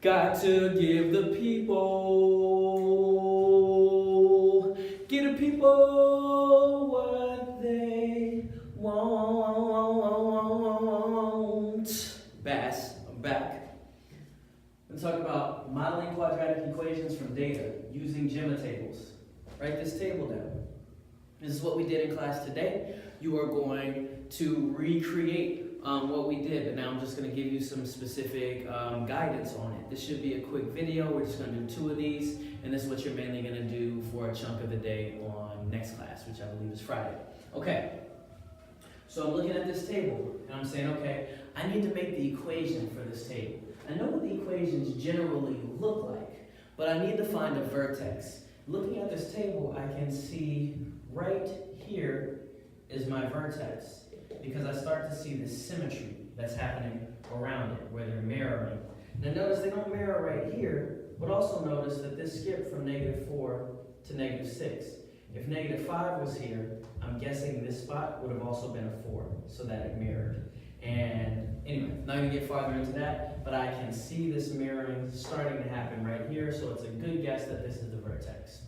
Got to give the people what they want. Bass, I'm back. I'm going to talk about modeling quadratic equations from data using GEMA tables. Write this table down. This is what we did in class today. You are going to recreate what we did, but now I'm just going to give you some specific guidance on it. This should be a quick video. We're just going to do 2 of these, and this is what you're mainly going to do for a chunk of the day on next class, which I believe is Friday. Okay, so I'm looking at this table, and I'm saying, okay, I need to make the equation for this table. I know what the equations generally look like, but I need to find a vertex. Looking at this table, I can see right here is my vertex, because I start to see this symmetry that's happening around it, where they're mirroring. Now notice they don't mirror right here, but also notice that this skipped from -4 to -6. If -5 was here, I'm guessing this spot would have also been a 4, so that it mirrored. And anyway, not gonna get farther into that, but I can see this mirroring starting to happen right here, so it's a good guess that this is the vertex.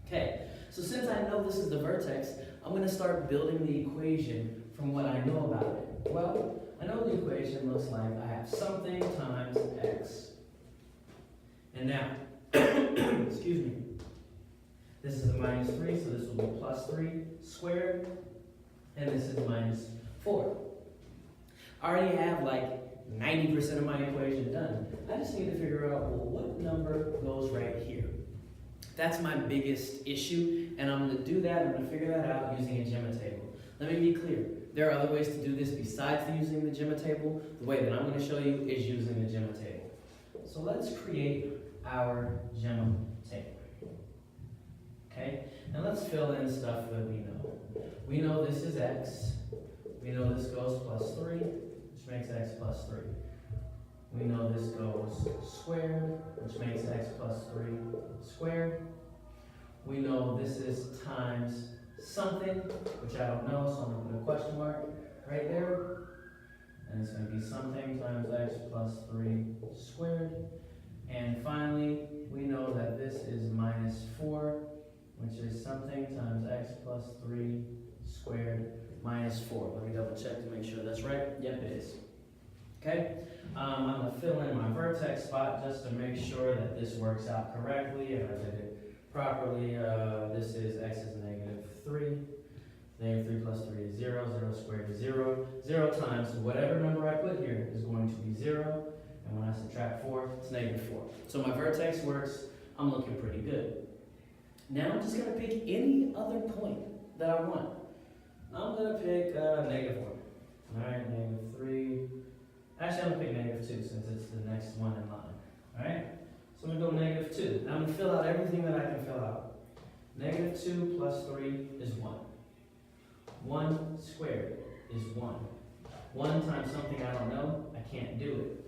Okay, so since I know this is the vertex, I'm gonna start building the equation from what I know about it. Well, I know the equation looks like I have something times x. And now, excuse me, this is a -3, so this will be +3 squared, and this is -4. I already have like 90% of my equation done. I just need to figure out, well, what number goes right here? That's my biggest issue, and I'm going to do that, I'm going to figure that out using a GEMA table. Let me be clear, there are other ways to do this besides using the GEMA table. The way that I'm going to show you is using the GEMA table. So let's create our GEMA table. Okay, and let's fill in stuff that we know. We know this is x, we know this goes +3, which makes x +3. We know this goes squared, which makes x +3 squared. We know this is times something, which I don't know, so I'm going to put a question mark right there. And it's going to be something times x +3 squared. And finally, we know that this is -4, which is something times x +3 squared -4. Let me double check to make sure that's right. Yep, it is. Okay, I'm going to fill in my vertex spot just to make sure that this works out correctly and I did it properly. This is x is -3. -3 plus 3 is 0. 0 squared is 0. 0 times whatever number I put here is going to be 0. And when I subtract 4, it's -4. So my vertex works. I'm looking pretty good. Now I'm just going to pick any other point that I want. I'm going to pick -1. All right, -3. Actually, I'm going to pick -2 since it's the next one in line. All right? So I'm going to go -2. Now I'm going to fill out everything that I can fill out. -2 plus 3 is 1. 1 squared is 1. 1 times something I don't know, I can't do it.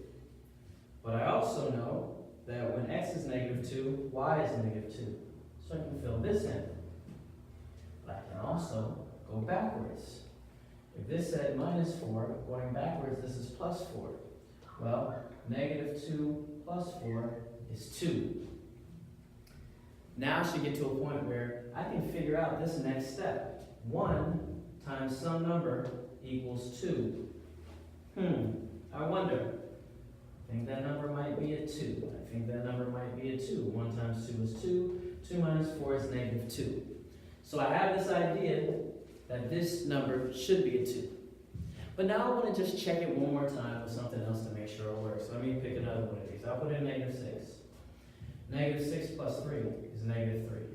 But I also know that when x is -2, y is -2. So I can fill this in. But I can also go backwards. If this said -4, going backwards, this is +4. Well, -2 plus 4 is 2. Now I should get to a point where I can figure out this next step. 1 times some number equals 2. I wonder. I think that number might be a 2. I think that number might be a 2. 1 times 2 is 2. 2 minus 4 is -2. So I have this idea that this number should be a 2. But now I want to just check it one more time with something else to make sure it works. So let me pick another one of these. I'll put in -6. -6 plus 3 is -3.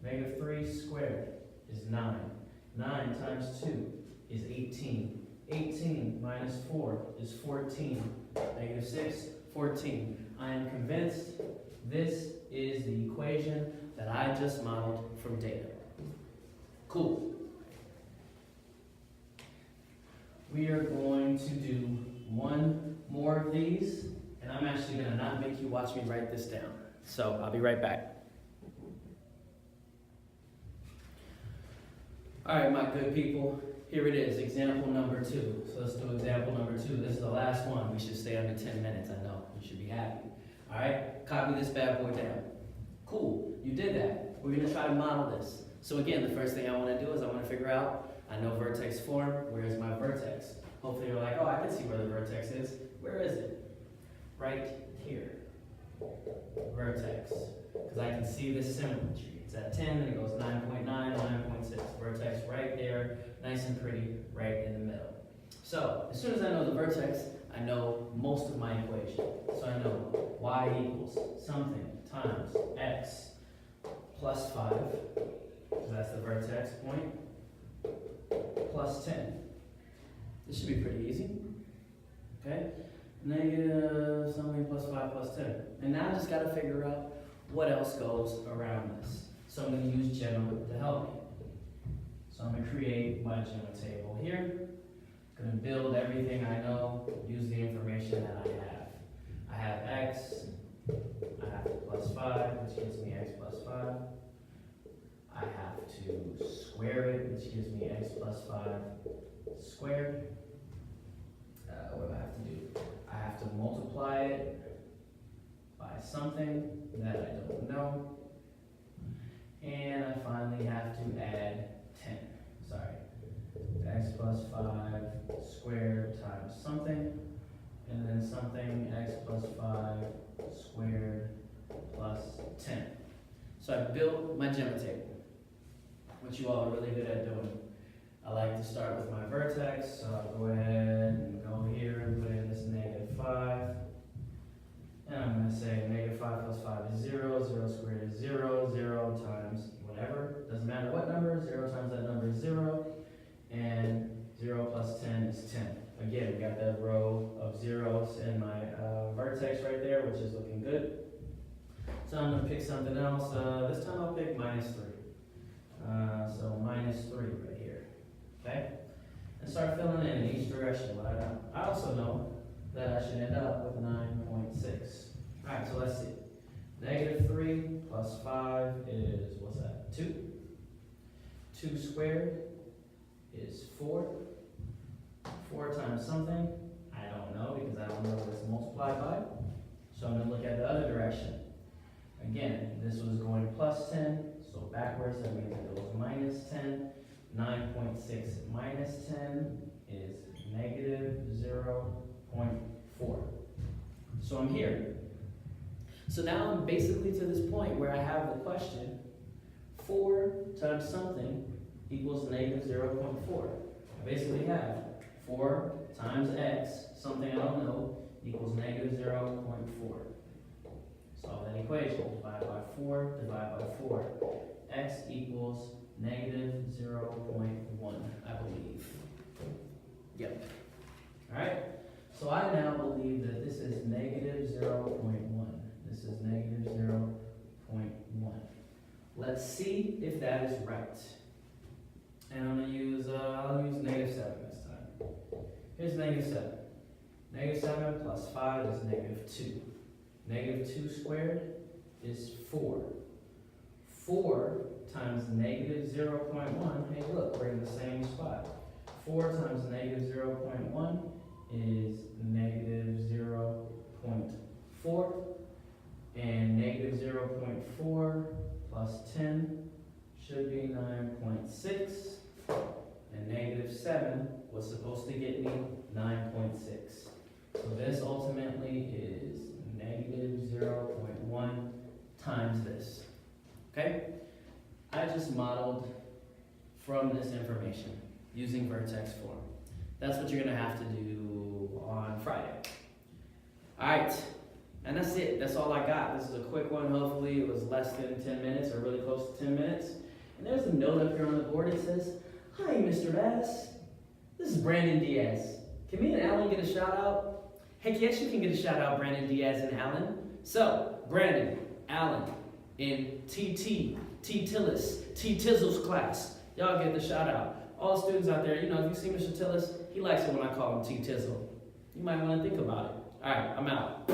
-3 squared is 9. 9 times 2 is 18. 18 minus 4 is 14. -6, 14. I am convinced this is the equation that I just modeled from data. Cool. We are going to do one more of these, and I'm actually going to not make you watch me write this down. So I'll be right back. All right, my good people, here it is, example number 2. So let's do example number 2. This is the last one. We should stay under 10 minutes, I know. You should be happy. All right, copy this bad boy down. Cool, you did that. We're gonna try to model this. So again, the first thing I wanna do is I wanna figure out, I know vertex form, where's my vertex? Hopefully you're like, oh, I can see where the vertex is. Where is it? Right here. Vertex. Because I can see this symmetry. It's at 10, then it goes 9.9, 9.6. Vertex right there, nice and pretty, right in the middle. So, as soon as I know the vertex, I know most of my equation. So I know y equals something times x plus 5, because that's the vertex point, plus 10. This should be pretty easy. Okay? Negative something plus 5 plus 10. And now I just got to figure out what else goes around this. So I'm going to use Gemma to help me. So I'm going to create my Gemma table here. I'm going to build everything I know, use the information that I have. I have x, I have plus 5, which gives me x plus 5. I have to square it, which gives me x plus 5 squared. What do I have to do? I have to multiply it by something that I don't know. And I finally have to add 10. Sorry. X plus 5 squared times something. And then something x plus 5 squared plus 10. So I built my Gemma table, which you all are really good at doing. I like to start with my vertex, so I'll go ahead and go here and put in this negative 5. And I'm going to say negative 5 plus 5 is 0, 0 squared is 0, 0 times whatever, doesn't matter what number, 0 times that number is 0, and 0 plus 10 is 10. Again, we got that row of zeros in my vertex right there, which is looking good. So I'm going to pick something else. This time I'll pick minus 3. So minus 3 right here. Okay? And start filling in each direction what I know. I also know that I should end up with 9.6. Alright, so let's see. Negative 3 plus 5 is, what's that? 2. 2 squared is 4. 4 times something, I don't know because I don't know what it's multiplied by. So I'm going to look at the other direction. Again, this was going plus 10, so backwards that means it goes minus 10. 9.6 minus 10 is negative 0.4. So I'm here. So now I'm basically to this point where I have the question, 4 times something equals negative 0.4. I basically have 4 times x, something I don't know, equals negative 0.4. Solve that equation. Divide by 4, divide by 4. X equals negative 0.1, I believe. Yep. Alright, so I now believe that this is negative 0.1. This is negative 0.1. Let's see if that is right. And I'm going to use, I'll use negative 7 this time. Here's negative 7. Negative 7 plus 5 is negative 2. Negative 2 squared is 4. 4 times negative 0.1, hey look, we're in the same spot. 4 times negative 0.1 is negative 0.4. And negative 0.4 plus 10 should be 9.6. And negative 7 was supposed to get me 9.6. So this ultimately is negative 0.1 times this. Okay? I just modeled from this information using vertex form. That's what you're going to have to do on Friday. Alright, and that's it. That's all I got. This is a quick one. Hopefully it was less than 10 minutes or really close to 10 minutes. And there's a note up here on the board. It says, "Hi, Mr. Bass. This is Brandon Diaz. Can me and Alan get a shout out?" Heck yes, you can get a shout out, Brandon Diaz and Alan. So, Brandon, Alan, in TT, T-Tillis, T-Tizzle's class, y'all get the shout out. All the students out there, you know, if you see Mr. Tillis, he likes it when I call him T-Tizzle. You might want to think about it. All right, I'm out.